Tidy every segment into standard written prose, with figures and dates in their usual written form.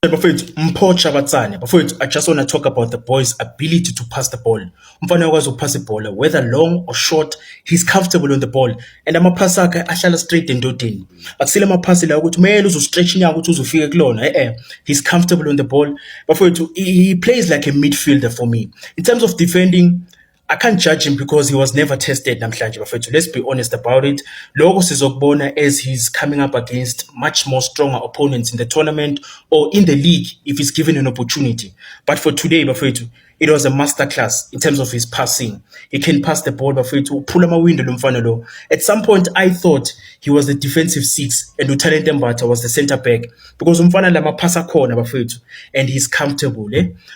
Bafowethu Mpho Batsane, bafowethu, I just want to talk about the boy's ability to pass the ball. Umfana uyakwazi ukuphasa ibhola, whether long or short, he's comfortable on the ball. And amaphasi akhe ahlala straight endodeni. Akusile amaphasi la ukuthi kumele uzostretch inyawo ukuthi uzofike kulona. He's comfortable on the ball. Bafowethu, he plays like a midfielder for me. In terms of defending, I can't judge him because he was never tested namhlanje bafethu. Let's be honest about it. Lokho sizokubona as he's coming up against much more stronger opponents in the tournament or in the league if he's given an opportunity. But for today bafethu, it was a masterclass in terms of his passing. He can pass the ball bafethu. Pull him a window lumfana lo. At some point I thought he was the defensive six and uTalente Mbatha was the center back because umfana lama passa khona bafethu and he's comfortable.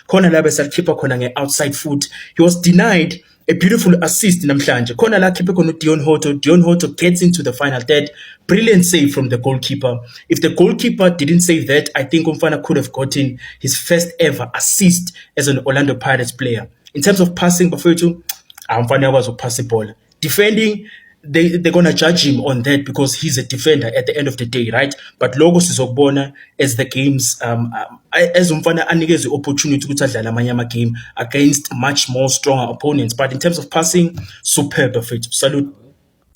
Khona la bese keeper khona nge-outside foot. He was denied a beautiful assist namhlanje. Khona la keeper khona Dion Hoto gets into the final third. Brilliant save from the goalkeeper. If the goalkeeper didn't save that, I think Umfana could have gotten his first ever assist as an Orlando Pirates player. In terms of passing, bafethu, Umfana was a pass the ball. Defending, they're gonna judge him on that because he's a defender at the end of the day, right? But logo sizokubona as the games as Umfana anikeze the opportunity to adlala amanye game against much more stronger opponents. But in terms of passing, superb bafethu. Salute.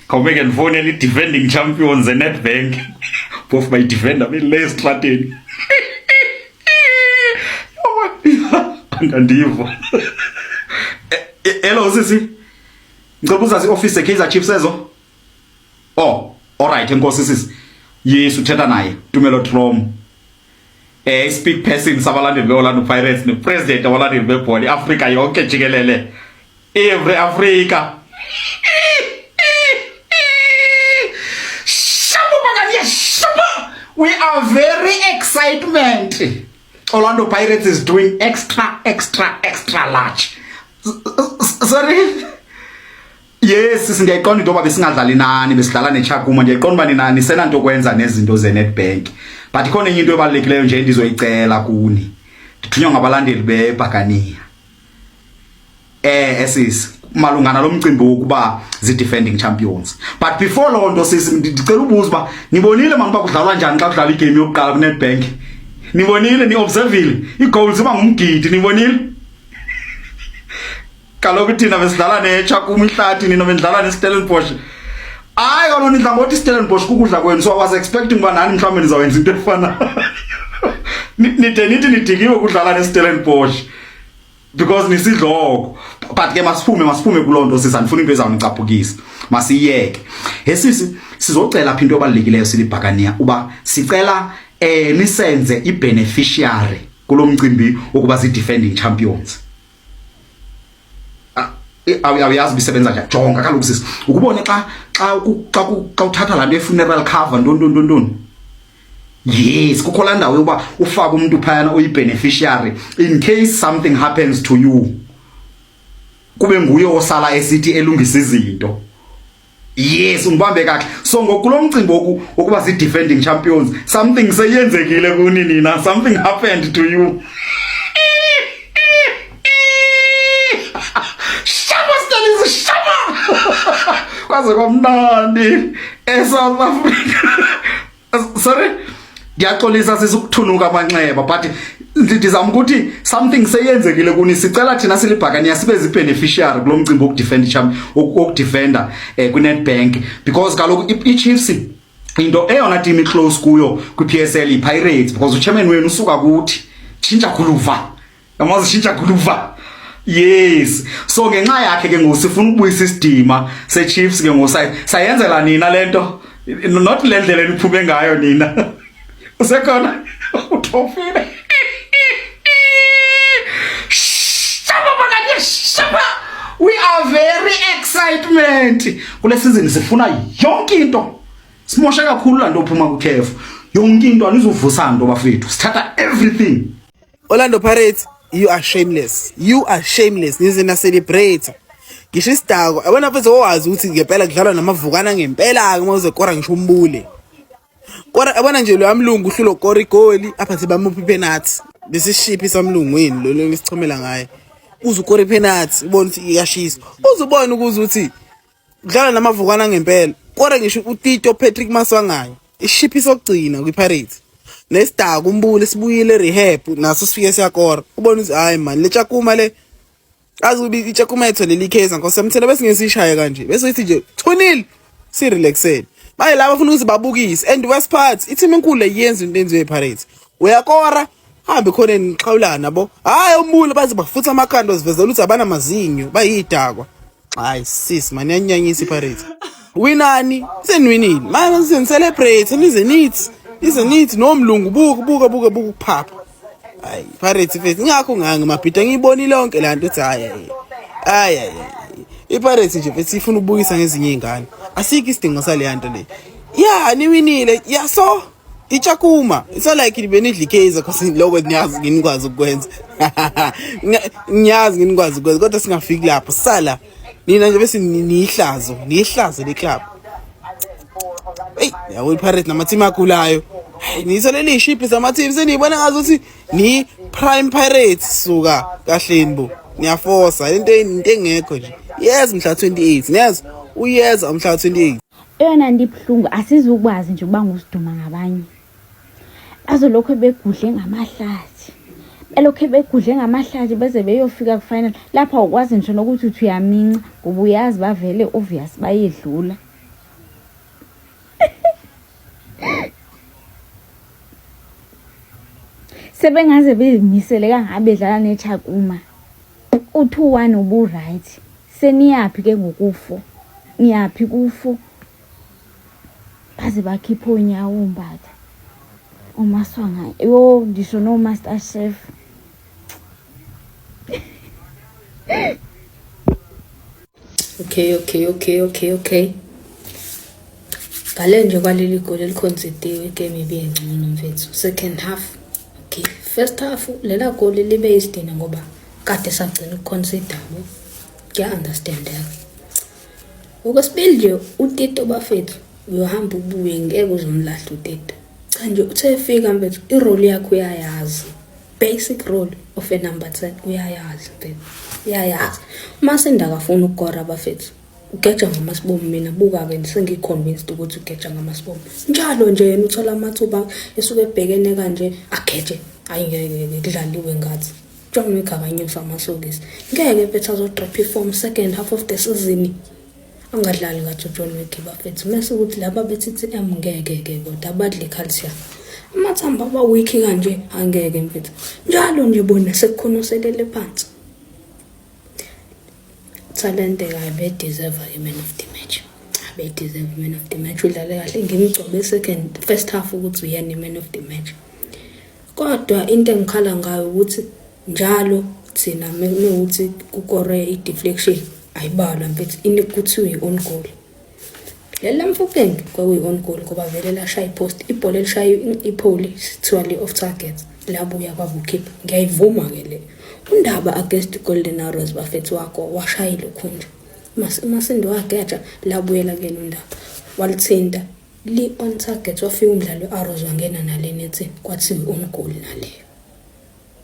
Come and finally defending champions the Nedbank. Both my defender me less flattened. Andivo. Hello sisi. Ngikubuza office eKaizer Chiefs ezo. Oh, all right enkosi sisi. Yes uthetha naye Tumelo Trom. Speak person sabalandeli beOrlando Pirates ne president abalandeli bebhola eAfrica yonke jikelele. Every Africa. We are very excitement. Orlando Pirates is doing extra large. Sorry. Yes, singayiqonda into oba besingadlali nani besidlala neChakuma ndiyayiqonda bani nani senanto kwenza nezinto zeNedbank. But ikhona enye into ebalulekileyo nje endizoyicela kuni. Ndithunywa ngabalandeli beBhakania. Esisi malungana lomcimbi wokuba defending champions. But before lonto sisi ndicela ubuza ba nibonile manje bakudlalwa njani xa kudlala igame yokuqala kuNedbank? Nibonile ni observile igoals iba ngumgidi nibonile? Kaloku thina besidlala neChakuma ihlathi nina bendlala neStellenbosch. Hayi kalona idla ngothi iStellenbosch kukudla kwenu so I was expecting ba nani mhlawumbe nizawenza into efana. Nithi nidikiwe kudlala neStellenbosch. Because nisidloko but ke masiphume kulonto sisandifuna into ezawunicaphukisa masiyeke hesisi sizocela apha into ebalulekileyo silibhakania uba sicela nisenze ibeneficiary kulomcimbi wokuba defending champions. Awuyazi bisebenza njani jonga kaloku sisi ukubone xa uthatha lanto funeral cover ndondondondoni. Yes, kukho la ndawo yoba ufaka umuntu phayana oyibeneficiary in case something happens to you. Kube nguye osala esithi elungisa izinto. Yes, ungibambe kahle. So ngokulomcimbi wokuba defending champions, something seyenzekile kuni nina, something happened to you. Shama stalize shama. Kwaze komnandi eSouth Africa. Sorry. Ngiyaxolisa sisukuthunuka amanxeba but ndizama ukuthi something seyenzekile kuni sicela thina silibhakania sibe beneficiary kulomcimbi wokudefender kuNedbank because kaloku iChiefs into eyona team close kuyo kwiPSL iPirates because uchairman wenu usuka kuthi Tshintsha Guluva yamazi Tshintsha Guluva. Yes, so ngenxa yakhe ke ngosifuna ukubuyisa isidima seChiefs ke ngosayenzela nina lento not le ndlela eniphume ngayo nina. Usekhona uthofile. Shaba. We are very excitement. Kule season sifuna yonke into. Simosha kakhulu la nto ophuma kuKhefu. Yonke into anizovusa nto bafethu. Sithatha everything. Orlando Pirates, you are shameless. You are shameless. Nizina celebrate. Ngisho isidako abona mfethu owazi ukuthi ngempela kudlalwa namavukana ngempela ke mawuze kora ngisho umbule. Kora abona nje lo amlungu uhlulo kora igoli apha sibamuphi penalty. Lesishiphi samlungwini lo lesichomela ngaye. Uze ukore penalty ubona ukuthi iyashisa. Uzubona ukuthi kudlala namavukana ngempela. Kora ngisho uTito Patrick Maswangayo. Ishiphi sokugcina kwiPirates. nesidaka umbule sibuyile rehab naso sifike siyakora ubona ukuthi hayi man le Chakuma le azubi iChakuma etholele icase ngosemthela bese ngesishaya kanje bese ithi nje 2-0 si relaxed baye laba bafuna ukuthi babukise and West Parts i-team enkulu yenza into enziwe ePirates uyakora hambe khona niqhawulana yabo hayi umbule baze bafutha amakhando sivezela ukuthi abana mazinyo bayidakwa hayi sis man yanyanyisa iPirates winani senwinile manje sen-celebrate isn't it nomlungu buka ukuphapha hayi Pirates face ngakho ngimabhida ngiyibonile lonke lanto ethi hayi iPirates nje mfethu ifuna ukubukisa ngezinye izingane asikho isidingo sale yanto le niwinile so iChakuma it's not like benidla icase because lokho niyazi nginikwazi ukwenza kodwa singafiki lapho sala nina nje bese nihlazo leclub yawo iPirates namateam akulayo nitholele iship zamateam seniyibona ngazuthi ni Prime Pirates suka kahleni bo niyaforsa into engekho nje yes mhla 28 niyazi uyeza umhla 28 eyona ndibhlungu asizukwazi nje ukuba ngusiduma ngabanye azolokho begudle ngamahlathi beze beyofika ku final lapha ukwazi nje nokuthi uthi uyaminca ngoba uyazi bavele obvious bayedlula sebengaze bezimisele kangabe bedlala neChakuma u2-1 ubu right seniyapi ke ngokufo niyapi kufo baze bakhipha onyawo umbatha umaswanga ndisho no Master Chef Okay. Ngale nje kwaleli goal elikhonsidiwe igame ibiyengcono mfethu second half. Okay, first half lela goal libe isidina ngoba kade sagcina ukuconsider. Kuya understandeka. Okwesibili nje uTito bafethu uyohamba ubuye ngeke uzomlahla uTito. Cha nje uthe fika mfethu irole yakho uyayazi. Basic role of a number 10 uyayazi mfethu. Uyayazi. Mase ndakafuna ukukora bafethu. Ugeja ngamasibomvu mina buka ke sengiconvinced ukuthi ugeja ngamasibomvu njalo nje yena uthola amathuba esuke ebhekene kanje ageje ayingeke kudlaliwe ngathi John Wick akanyusa amasokisi ngeke bethu azodrop iform second half of the season angadlali ngathi John Wick bafethu mase ukuthi laba bethi ngeke kodwa abadle calcium amathamba aba weak kanje angeke mfethu njalo nje bona sekukhonoselele phansi talente kabe deserve a man of the match. Abe deserve man of the match udlale kahle ngimgcobe first half ukuthi uyena man of the match. Kodwa into engikhala ngayo ukuthi njalo thina mekuthi kukore i-deflection ayibalwa mfethu inikuthi uyi-on goal. Lela mfukeng kwakuyi-on goal ngoba vele lashaya ipost ibhola elishaye ipole sithwali off target labuya kwakukhipha ngiyayivuma ke le undaba against Golden Arrows bafethu wakho washayile ukhunja masindo wageja labuyela kena undaba walithinta li on target wafika umdlalo weArrows wangena naleni ethi kwathi on goal naleyo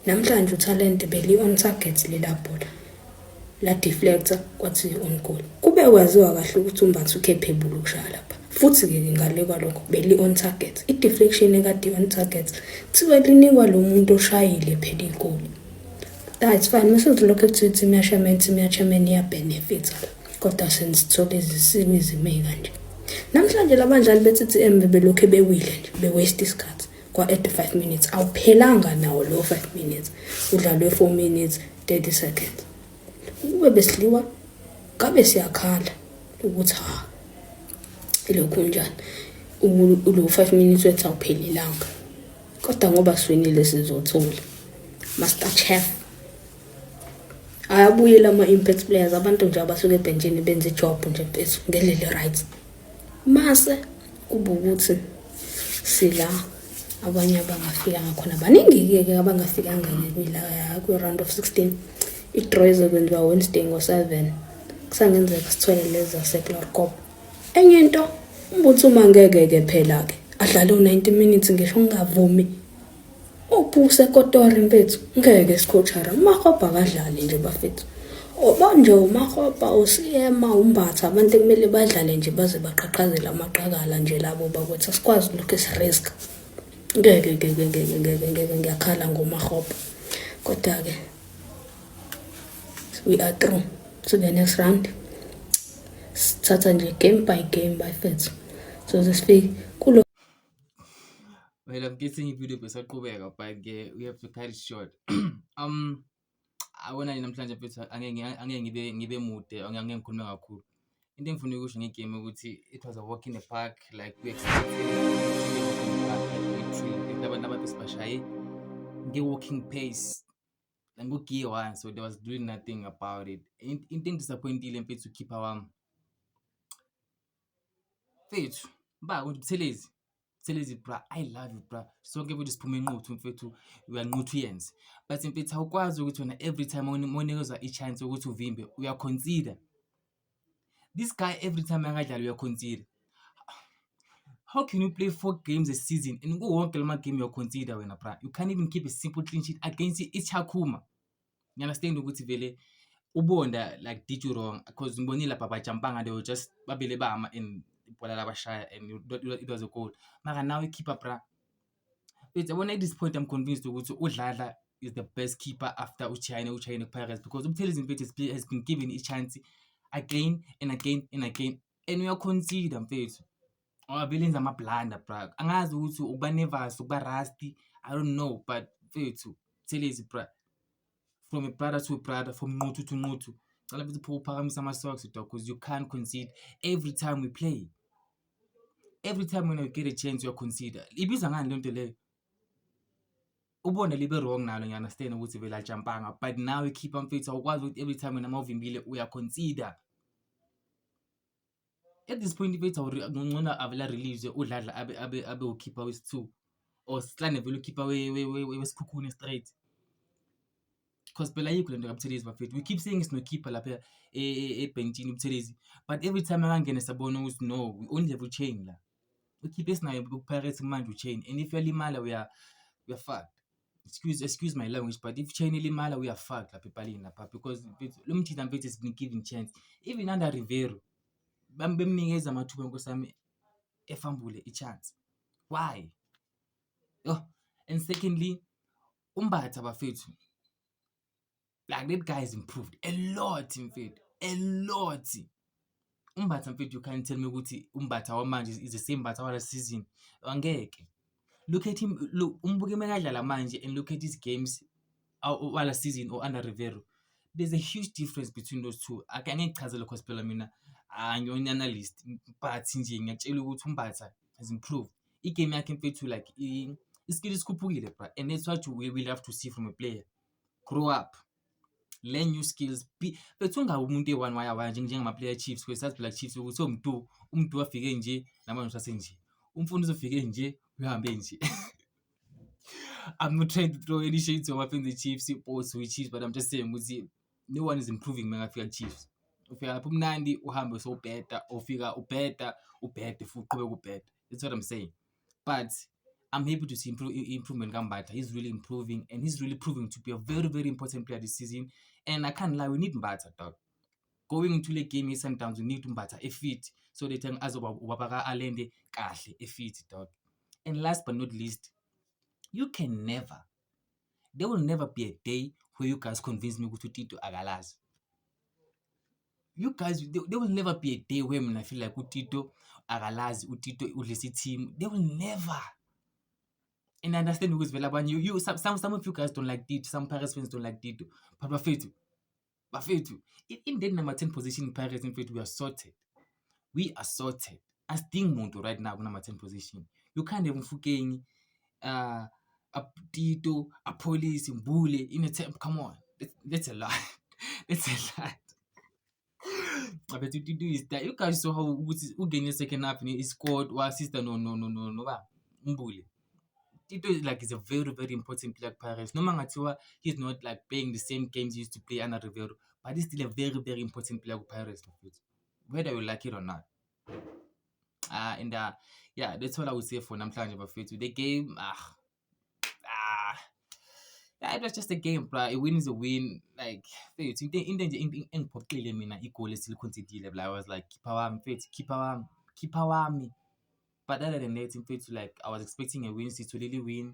namhlanje uTalente beli on target lelabhola la deflector kwathi on goal kube kwaziwa kahle ukuthi umbathu capable ukushaya lapha futhi ke ngale kwalokho beli on target i-deflection ekade on target thiwe linikwa lo muntu oshayile phela igoal. That's fine. Mesizolokho ekuthi team yashaman ya benefits kodwa senzithola izisiwe kanje. Namhlanje labadlali beTTM bebelokho bewile nje be waste isikhathi kwa 85 minutes awuphelanga nawo lo 5 minutes udlalwe 4 minutes 30 seconds. Ube besliwa kabe siyakhala ukuthi ilokhu njani ulo 5 minutes wethu awuphelelanga kodwa ngoba swinile sizothola Master Chef ayabuyela ama-impact players abantu nje abasuke ebenchini benze job nje bethu ngelele right mase kuba ukuthi sila abanye abangafika ngakhona baningi ke abangafikanga kwi-round of 16 i-draw izokwenziwa Wednesday ngo-7 kusangenzeka sithole leza secular cup enye into umbuthi uma ngeke phela ke adlale u90 minutes ngisho ngavumi uphuse kotori mfethu ngeke sicoachara uMakgopa kadlali nje bafethu obanje uMakgopa usiyema umbatha abantu kumele badlale nje baze baqhaqhazela amaqhakala nje labo bakwethu sikwazi lokho esirisk ngeke ngiyakhala ngomahopo. Kodwa-ke we are through to the next round. Sithatha nje game by fethu. So to speak, kulo Well, I'm guessing i-video besaqhubeka, but we have to cut it short. Awona namhlanje mfethu angeke ngibe mude, angeke ngikhulume kakhulu. Into engifuna ukusho ngegame ukuthi it was a walk in the park, like we expected. Abantu ababesibashaye nge-walking pace, like ngo-gear 1, so there was doing nothing about it. Into engidisappointile mfethu keeper wami. Mfethu, Buthelezi, bra, I love you, bra. Sonke mfethu siphume enquthu mfethu, uyanquthu uyenze. But mfethu awukwazi ukuthi wena every time unikezwa i-chance ukuthi uvimbe, uyaconsider. This guy every time akadlala uyaconsider. How can you play 4 games a season and go wonke lama game uyaconsider wena, bra? You can't even keep a simple clean sheet against iChakuma. You understand ukuthi vele ubonda like did you wrong, because ngibonile lapha bajampanga, they were just babele bama in ibhola labashaya and it was a goal. Mara now i-keeper, bra. But when I this point I'm convinced ukuthi uDladla is the best keeper after uChina Pirates, because Umthelezi mfethu has been given a chance again and again and again, and we are consider mfethu. Abelenza ama-blunder, bra. Angazi ukuthi uba nervous, uba rusty, I don't know, but mfethu Umthelezi, bra. From a brother to a brother, from nquthu to nquthu. Cala mfethu uphakamisa ama-socks, dog, because you can't concede every time we play. Every time when you get a chance, you consider. Ibiza ngani lento leyo? Ubona libe wrong nalo, you understand ukuthi vele ajampanga, but now you keep on fit. Awukwazi ukuthi every time wena mawuvimbile uyaconsider. At this point mfethu ngcono avela release uDladla abe ukeeper wesi-2, or sihlane vele ukeeper wesikhukhune straight. Because phela yikho lento kaButhelezi bafethu. We keep saying it's no keeper lapha ebenchini uButhelezi, but every time akangena sabona ukuthi no, we only have uChain la. Ukeeper esinayo kuPirates manje uChain, and if yalimala we are fucked. Excuse my language, but if Chain ilimala we are fucked lapha epalini lapha, because lo mthina mfethu has been given chance even under Rivero. Bemnikeza amathuba nkosami efambule i-chance. Why? And secondly, Umbatha bafethu, like that guy has improved a lot mfethu, a lot. Umbatha mfethu, you can't tell me ukuthi Umbatha wamanje is the same Umbatha wala season. Angeke. Look at him, look, umbuke mengadlala manje and look at his games wala season or under Rivero. There's a huge difference between those two. Angeke ngichazele because phela mina angiyona analyst, but nje ngiyatshela ukuthi Umbatha has improved. Igame yakhe mfethu like iskill isikhuphukile, bra, and that's what we will have to see from a player. Grow up. Learn new skills. Bethu ungabe umuntu e1 waya nje njengama player Chiefs, kwesazi Black Chiefs ukuthi umuntu afike nje namanje usase nje. Umfundi uzofike nje uhambe nje. I'm not trying to throw any shade to what the Chiefs or to Chiefs, but I'm just saying ukuthi no one is improving mangafika Chiefs. Ufika lapha umnandi uhambe so better, ufika ubeta futhi uqhubeka ubeta. That's what I'm saying. But I'm happy to see improvement Mbatha. He's really improving, and he's really proving to be a very, very important player this season. And I can't lie, we need Mbatha, dog. Going into the game sometimes we need Mbatha a fit, so they tell us about Ubabaka Alende kahle a fit, dog. And last but not least, there will never be a day where you guys convince me to Tito Agalazi. You guys, there will never be a day where I feel like Utito Agalazi, Utito Ulisi team. They will never. And I understand because you some of you guys don't like Tito, some Paris fans don't like Tito. But Bafetu, in the number 10 position in Paris, in fact, we are sorted. As Ding Monto right now, number 10 position. You can't even fucking a Tito, a police, and bully in a time. Come on, that's a lot. That's a lot. I bet you do is that you guys saw how who gained the second half and he scored or assisted no bully. Tito is like, is a very, very important player at Paris. No matter he's not like playing the same games he used to play under Rivero, but he's still a very, very important player at Paris, whether you like it or not. Yeah, that's all I would say for namhlanje bafethu. The game, yeah, it was just a game, bro. A win is a win. Like, into nje engiphoxile mina igoli esiliconcedile, bla. I was like, keeper wami, But other than that, in fact, like I was expecting a win, to really win.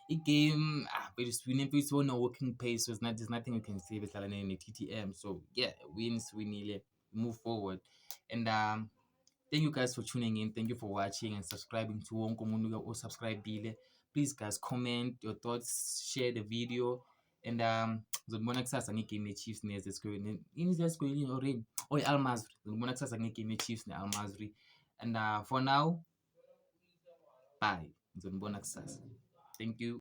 A game, but it's winning it's on a working pace, so there's nothing you can say with in the TTM. So yeah, wins, we nearly move forward. And thank you guys for tuning in. Thank you for watching and subscribing to Wonke Umuntu or subscribe. Please guys, comment your thoughts, share the video, and ngizobona kusasa ngegame ye-Chiefs ne-Zimbabwe already or Al Masry. Ngizobona kusasa ngegame ye-Chiefs ne-Al Masry. And for now, bye. Ngizobona kusasa. Thank you.